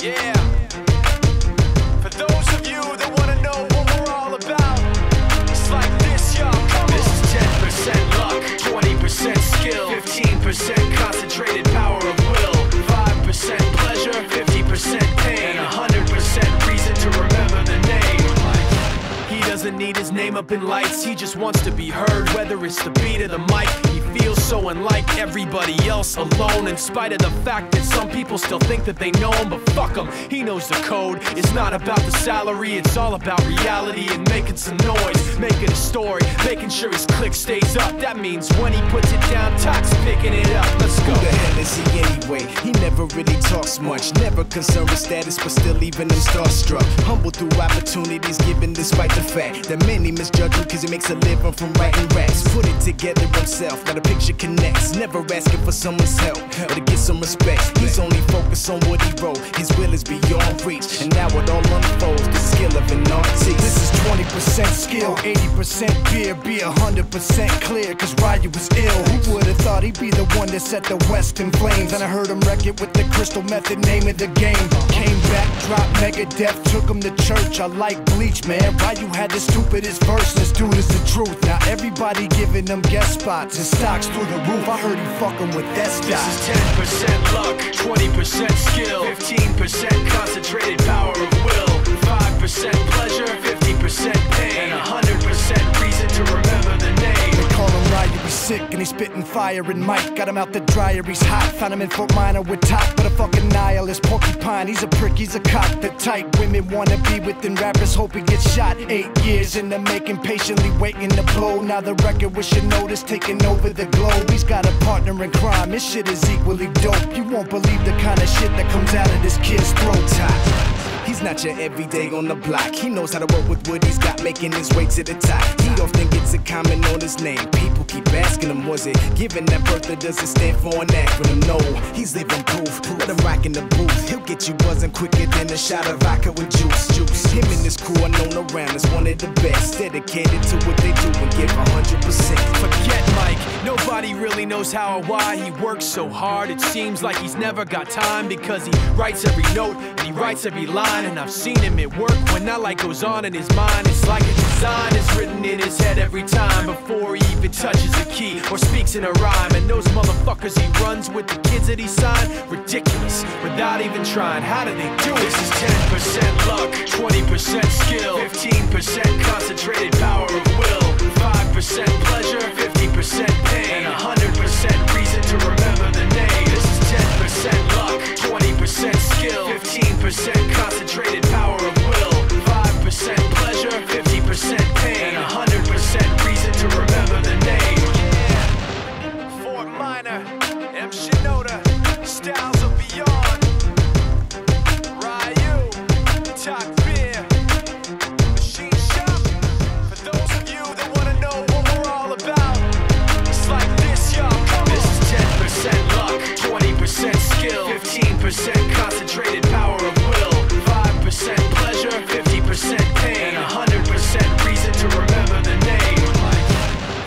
Yeah. For those of you that want to know what we're all about, it's like this, y'all. This is 10% luck, 20% skill, 15% concentrated power of will, 5% pleasure, 50% pain, and 100% reason to remember the name. He doesn't need his name up in lights, he just wants to be heard, whether it's the beat or the mic. He feels so unlike everybody else, alone, in spite of the fact that some people still think that they know him, but fuck him, he knows the code. It's not about the salary, it's all about reality and making some noise, making a story, making sure his click stays up. That means when he puts it down, Toc's picking it up. Let's go. Who the hell is he anyway? He never really talks much, never concerned with status, but still leaving him starstruck. Humble through opportunities given despite the fact that many misjudge him cause he makes a living from writing raps. Put it together himself, now the picture connects, never asking for someone's help or to get some respect. He's only focused on what he wrote, his will is beyond reach, and now it all unfolds, the skill of an artist. This is 20% skill, 80% fear, be 100% clear, cause Ryu was ill. Who would've thought he'd be the one that set the West in flames? And I heard him wreck it with the Crystal Method, name of the game. Came back, dropped Megadeth, took him to church. I like Bleach, man. Ryu had the stupidest verse, this dude is the truth. Now everybody giving them guest spots and stocks through the roof. I heard he fucking with that stock. This is 10% luck, 20% skill, 15% concentrated power of will, 5% pleasure, 50% pain, and 100% reason to remember the name. They call him Ryu, he's sick and he's spitting fire and Mike got him out the dryer, he's hot. Found him in Fort Minor with Top, but a fucking nihilist porcupine. He's a prick, he's a cock. The type women wanna be within rappers, hope he gets shot. 8 years in the making, patiently waiting to blow. Now the record with your notice taking over the globe. He's got a partner in crime, this shit is equally dope. You won't believe the kind of shit that comes out of this kid's throat. He's not your everyday on the block. He knows how to work with what he's got, making his way to the top. He often gets a comment on his name. People keep asking him, was it given that birth or does it stand for an acronym? No, he's living proof. Let him rock in the booth. He'll get you buzzing quicker than a shot of vodka with juice. Him and his crew are known around as one of the best, dedicated to what they do and give 100%. Forget Mike, nobody really knows how or why he works so hard. It seems like he's never got time because he writes every note and he writes every line. And I've seen him at work when that light goes on in his mind. It's like a design is written in his head every time before he even touches a key or speaks in a rhyme. And those motherfuckers he runs with, the kids that he signed, ridiculous, without even trying. How do they do it? This is 10% luck, 20% skill, 15% concentrated power of will, 5% pleasure, 50% pain, and 100% reason to remember the name. This is 10% luck, 20% skill, 15% concentrated power of will, 5% pleasure, 50% pain, and 100% reason to remember the name. Yeah. Fort Minor, M. Shinoda, Styles of Beyond, Ryu, Toc Beer, Machine Shop. For those of you that want to know what we're all about, it's like this, y'all. This is 10% luck, 20% skill, 15% concentrated power of will, 5% pleasure, 50% pain, and 100% reason to remember the name.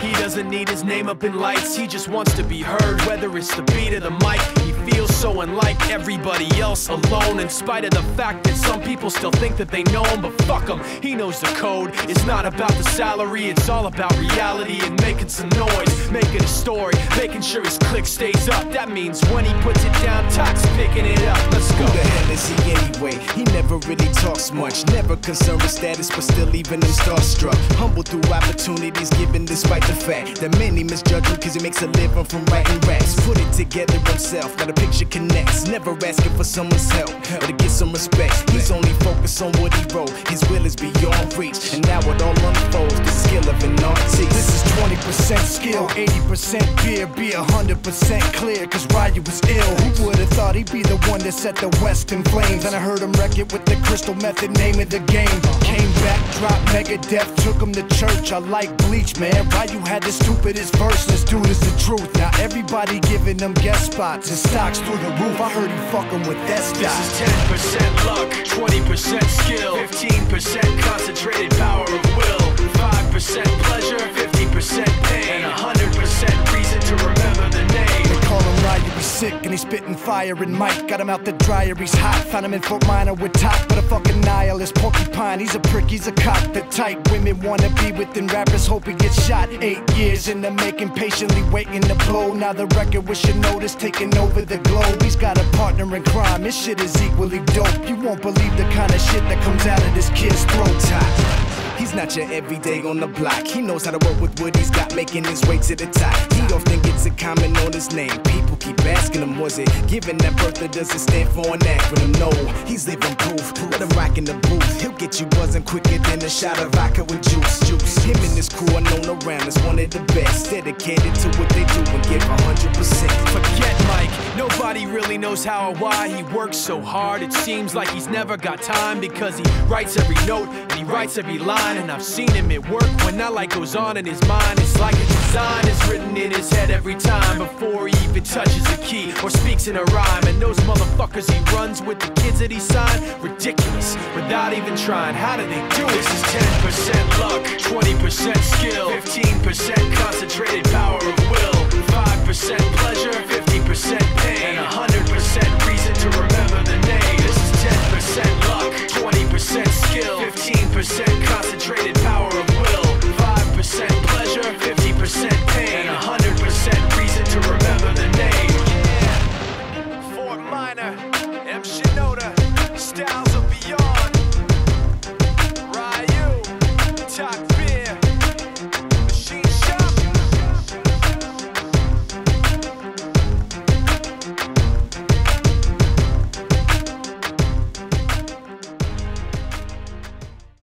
He doesn't need his name up in lights, he just wants to be heard, whether it's the beat or the mic. He feels so unlike everybody else, alone, in spite of the fact that some people still think that they know him, but fuck him, he knows the code. It's not about the salary, it's all about reality and making some noise, making a story, making sure his click stays up. That means when he puts it down, Toc's picking it up. Let's go. Who the hell is he anyway? He never really talks much, never concerned with status, but still leaving him starstruck. Humble through opportunities given despite the fact that many misjudge him cause he makes a living from writing raps. Put it together himself, now the picture connects, never asking for someone's help or to get some respect. He's only focused on what he wrote, his will is beyond reach, and now it all unfolds, the skill of an artist. This is 20% skill, 80% fear, be 100% clear, cause Ryu was ill. Who would've thought he'd be the one that set the West in flames? And I heard him wreck it with the Crystal Method, name of the game. Came back, dropped Megadeth, took him to church. I like Bleach, man. Ryu had the stupidest verse, this dude is the truth. Now everybody giving them guest spots and stocks through the roof. I heard he fucking with that stock. This is 10% luck, 20% skill, 15% concentrated power of will, 5% pleasure, 50% pain, and 100% reason to remember the name. They call him Ryu, he's sick and he's spitting fire and Mike got him out the dryer, he's hot. Found him in Cutthroat miner with top, but a fucking nihilist porcupine. He's a prick, he's a cock. The type women wanna be within rappers, hope he gets shot. 8 years in the making, patiently waiting to blow. Now the record with your notice taking over the globe. He's got a partner in crime, his shit is equally dope. You won't believe the kind of shit that comes out of this kid's throat. He's not your everyday on the block. He knows how to work with what he's got, making his way to the top. He often gets a comment on his name. People keep asking him, was it given that birth or does it stand for an acronym? No, he's living proof. Let him rock in the booth. He'll get you buzzing quicker than a shot of vodka with juice. Him and his crew are known around as one of the best, dedicated to what they do and give 100%. Forget Mike, nobody really knows how or why he works so hard. It seems like he's never got time because he writes every note and he writes every line. And I've seen him at work when that light goes on in his mind. It's like a design is written in his head every time before he even touches a key or speaks in a rhyme. And those motherfuckers he runs with, the kids that he signed, ridiculous, without even trying. How do they do it? This is 10% luck, 20% skill, 15% concentrated power of will, 5% pleasure, 50% pain, and 100% reason to remember.